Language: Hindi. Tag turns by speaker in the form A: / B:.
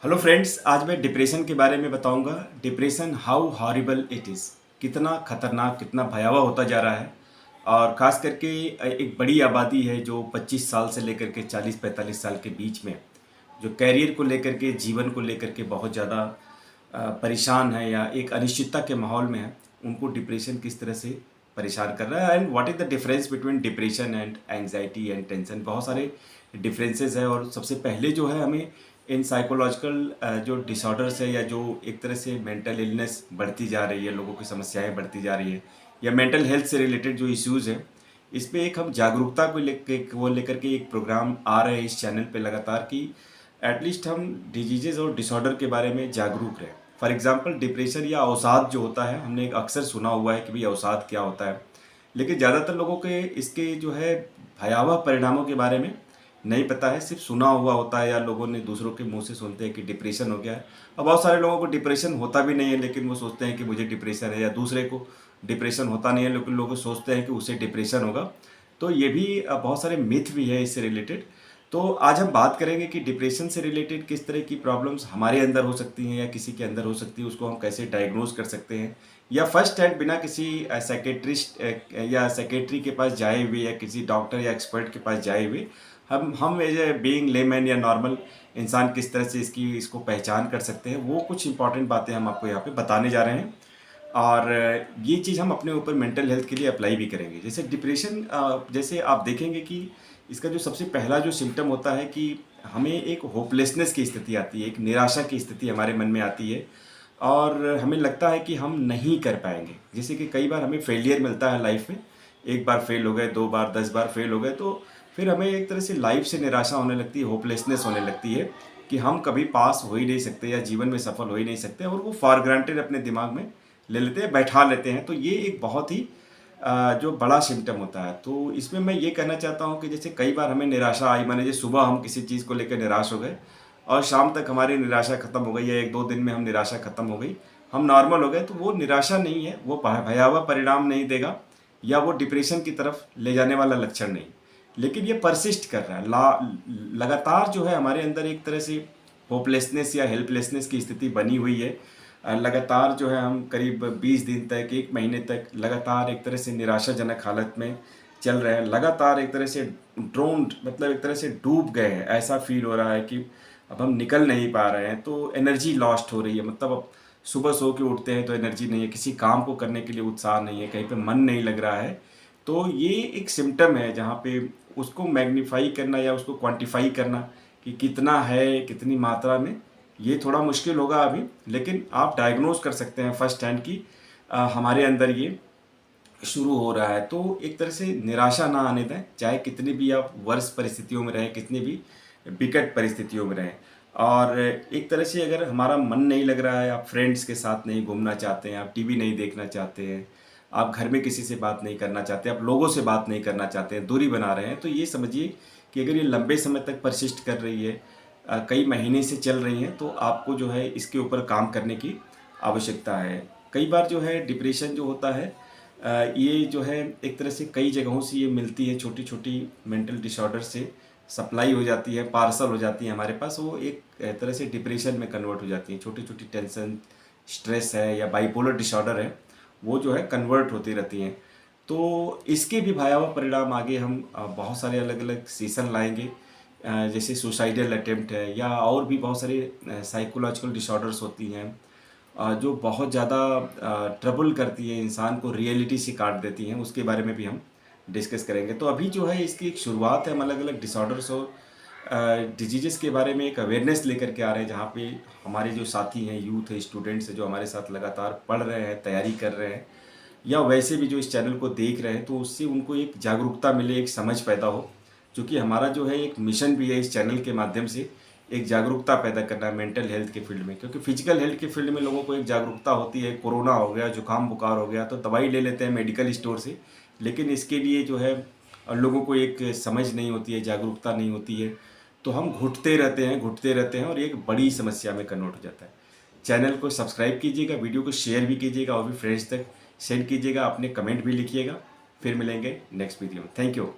A: हेलो फ्रेंड्स, आज मैं डिप्रेशन के बारे में बताऊंगा। Depression how horrible it is, कितना खतरनाक, कितना भयावह होता जा रहा है। और ख़ास करके एक बड़ी आबादी है जो 25 साल से लेकर के 40-45 साल के बीच में, जो कैरियर को लेकर के, जीवन को लेकर के बहुत ज़्यादा परेशान है या एक अनिश्चितता के माहौल में है। उनको डिप्रेशन किस तरह से परेशान कर रहा है and what is the difference between depression and anxiety and tension. बहुत सारे डिफरेंसेस है और सबसे पहले जो है हमें इन साइकोलॉजिकल जो डिसऑर्डर्स है या जो एक तरह से मेंटल इलनेस बढ़ती जा रही है, लोगों की समस्याएं बढ़ती जा रही है या मेंटल हेल्थ से रिलेटेड जो इश्यूज़ है, इस पे एक हम जागरूकता को लेकर के एक प्रोग्राम आ रहे हैं इस चैनल पे लगातार कि एटलीस्ट हम डिजीजेज और डिसऑर्डर के बारे में जागरूक रहें। फॉर एग्जांपल डिप्रेशन या अवसाद जो होता है, हमने एक अक्सर सुना हुआ है कि भाई अवसाद क्या होता है, लेकिन ज़्यादातर लोगों के इसके जो है भयावह परिणामों के बारे में नहीं पता है। सिर्फ सुना हुआ होता है या लोगों ने दूसरों के मुंह से सुनते हैं कि डिप्रेशन हो गया है। और बहुत सारे लोगों को डिप्रेशन होता भी नहीं है, लेकिन वो सोचते हैं कि मुझे डिप्रेशन है, या दूसरे को डिप्रेशन होता नहीं है लेकिन लोग सोचते हैं कि उसे डिप्रेशन होगा। तो ये भी बहुत सारे मिथ भी है इससे रिलेटेड। तो आज हम बात करेंगे कि डिप्रेशन से रिलेटेड किस तरह की प्रॉब्लम्स हमारे अंदर हो सकती हैं या किसी के अंदर हो सकती है, उसको हम कैसे डायग्नोज कर सकते हैं, या फर्स्ट हैंड बिना किसी साइकेट्रिस्ट या साइकेट्री के पास जाए हुए या किसी डॉक्टर या एक्सपर्ट के पास जाए हुए हम एज ए बीइंग लेमैन या नॉर्मल इंसान किस तरह से इसको पहचान कर सकते हैं, वो कुछ इंपॉर्टेंट बातें हम आपको यहाँ पे बताने जा रहे हैं। और ये चीज़ हम अपने ऊपर मेंटल हेल्थ के लिए अप्लाई भी करेंगे। जैसे डिप्रेशन, जैसे आप देखेंगे कि इसका जो सबसे पहला जो सिम्टम होता है कि हमें एक होपलेसनेस की स्थिति आती है, एक निराशा की स्थिति हमारे मन में आती है और हमें लगता है कि हम नहीं कर पाएंगे। जैसे कि कई बार हमें फेलियर मिलता है लाइफ में, एक बार फेल हो गए, 2 बार, 10 बार फेल हो गए, तो फिर हमें एक तरह से लाइफ से निराशा होने लगती है, होपलेसनेस होने लगती है कि हम कभी पास हो ही नहीं सकते या जीवन में सफल हो ही नहीं सकते, और वो फॉर ग्रांटेड अपने दिमाग में ले लेते हैं, बैठा लेते हैं। तो ये एक बहुत ही जो बड़ा सिम्टम होता है। तो इसमें मैं ये कहना चाहता हूँ कि जैसे कई बार हमें निराशा आई, माने जैसे सुबह हम किसी चीज़ को लेकर निराश हो गए और शाम तक हमारी निराशा खत्म हो गई, या 1-2 दिन में हम निराशा खत्म हो गई, हम नॉर्मल हो गए, तो वो निराशा नहीं है, वो भयावह परिणाम नहीं देगा या वो डिप्रेशन की तरफ ले जाने वाला लक्षण नहीं। लेकिन ये परसिस्ट कर रहा है, लगातार जो है हमारे अंदर एक तरह से होपलेसनेस या हेल्पलेसनेस की स्थिति बनी हुई है। लगातार जो है हम करीब 20 दिन तक, 1 महीने तक लगातार एक तरह से निराशाजनक हालत में चल रहे हैं। लगातार एक तरह से ड्रोन्ड, मतलब एक तरह से डूब गए हैं, ऐसा फील हो रहा है कि अब हम निकल नहीं पा रहे हैं। तो एनर्जी लॉस्ट हो रही है, मतलब अब सुबह सो के उठते हैं तो एनर्जी नहीं है, किसी काम को करने के लिए उत्साह नहीं है, कहीं पे मन नहीं लग रहा है। तो ये एक सिम्टम है जहाँ पे उसको मैग्नीफाई करना या उसको क्वांटिफाई करना कि कितना है, कितनी मात्रा में, ये थोड़ा मुश्किल होगा अभी, लेकिन आप डायग्नोज कर सकते हैं फर्स्ट हैंड की हमारे अंदर ये शुरू हो रहा है। तो एक तरह से निराशा ना आने दें, चाहे कितनी भी आप वर्ष परिस्थितियों में रहें, कितनी भी विकट परिस्थितियों में रहें। और एक तरह से अगर हमारा मन नहीं लग रहा है, आप फ्रेंड्स के साथ नहीं घूमना चाहते हैं, आप टीवी नहीं देखना चाहते हैं, आप घर में किसी से बात नहीं करना चाहते, आप लोगों से बात नहीं करना चाहते हैं, दूरी बना रहे हैं, तो ये समझिए कि अगर ये लंबे समय तक परसिस्ट कर रही है, कई महीने से चल रही हैं, तो आपको जो है इसके ऊपर काम करने की आवश्यकता है। कई बार जो है डिप्रेशन जो होता है, ये जो है एक तरह से कई जगहों से ये मिलती है, छोटी छोटी मेंटल डिसऑर्डर से सप्लाई हो जाती है, पार्सल हो जाती है हमारे पास, वो एक तरह से डिप्रेशन में कन्वर्ट हो जाती है। छोटी छोटी टेंशन, स्ट्रेस है या बाइपोलर डिसऑर्डर है, वो जो है कन्वर्ट होती रहती हैं। तो इसके भी भयावह परिणाम आगे हम बहुत सारे अलग अलग सेशन लाएंगे, जैसे सुसाइडल अटेम्प्ट है या और भी बहुत सारे साइकोलॉजिकल डिसऑर्डर्स होती हैं जो बहुत ज़्यादा ट्रबल करती है, इंसान को रियलिटी से काट देती हैं, उसके बारे में भी हम डिस्कस करेंगे। तो अभी जो है इसकी एक शुरुआत है, हम अलग अलग डिसऑर्डर्स और डिजीज़ के बारे में एक अवेयरनेस लेकर के आ रहे हैं, जहाँ पे हमारे जो साथी हैं, यूथ है, स्टूडेंट्स हैं, जो हमारे साथ लगातार पढ़ रहे हैं, तैयारी कर रहे हैं, या वैसे भी जो इस चैनल को देख रहे हैं, तो उससे उनको एक जागरूकता मिले, एक समझ पैदा हो। क्योंकि हमारा जो है एक मिशन भी है इस चैनल के माध्यम से एक जागरूकता पैदा करना है मेंटल हेल्थ के फील्ड में। क्योंकि फिजिकल हेल्थ के फील्ड में लोगों को एक जागरूकता होती है, कोरोना हो गया, जुकाम बुखार हो गया, तो दवाई ले लेते हैं मेडिकल स्टोर से, लेकिन इसके लिए जो है लोगों को एक समझ नहीं होती है, जागरूकता नहीं होती है, तो हम घुटते रहते हैं और एक बड़ी समस्या में कन्वर्ट हो जाता है। चैनल को सब्सक्राइब कीजिएगा, वीडियो को शेयर भी कीजिएगा और भी फ्रेंड्स तक सेंड कीजिएगा, अपने कमेंट भी लिखिएगा। फिर मिलेंगे नेक्स्ट वीडियो में। Thank you.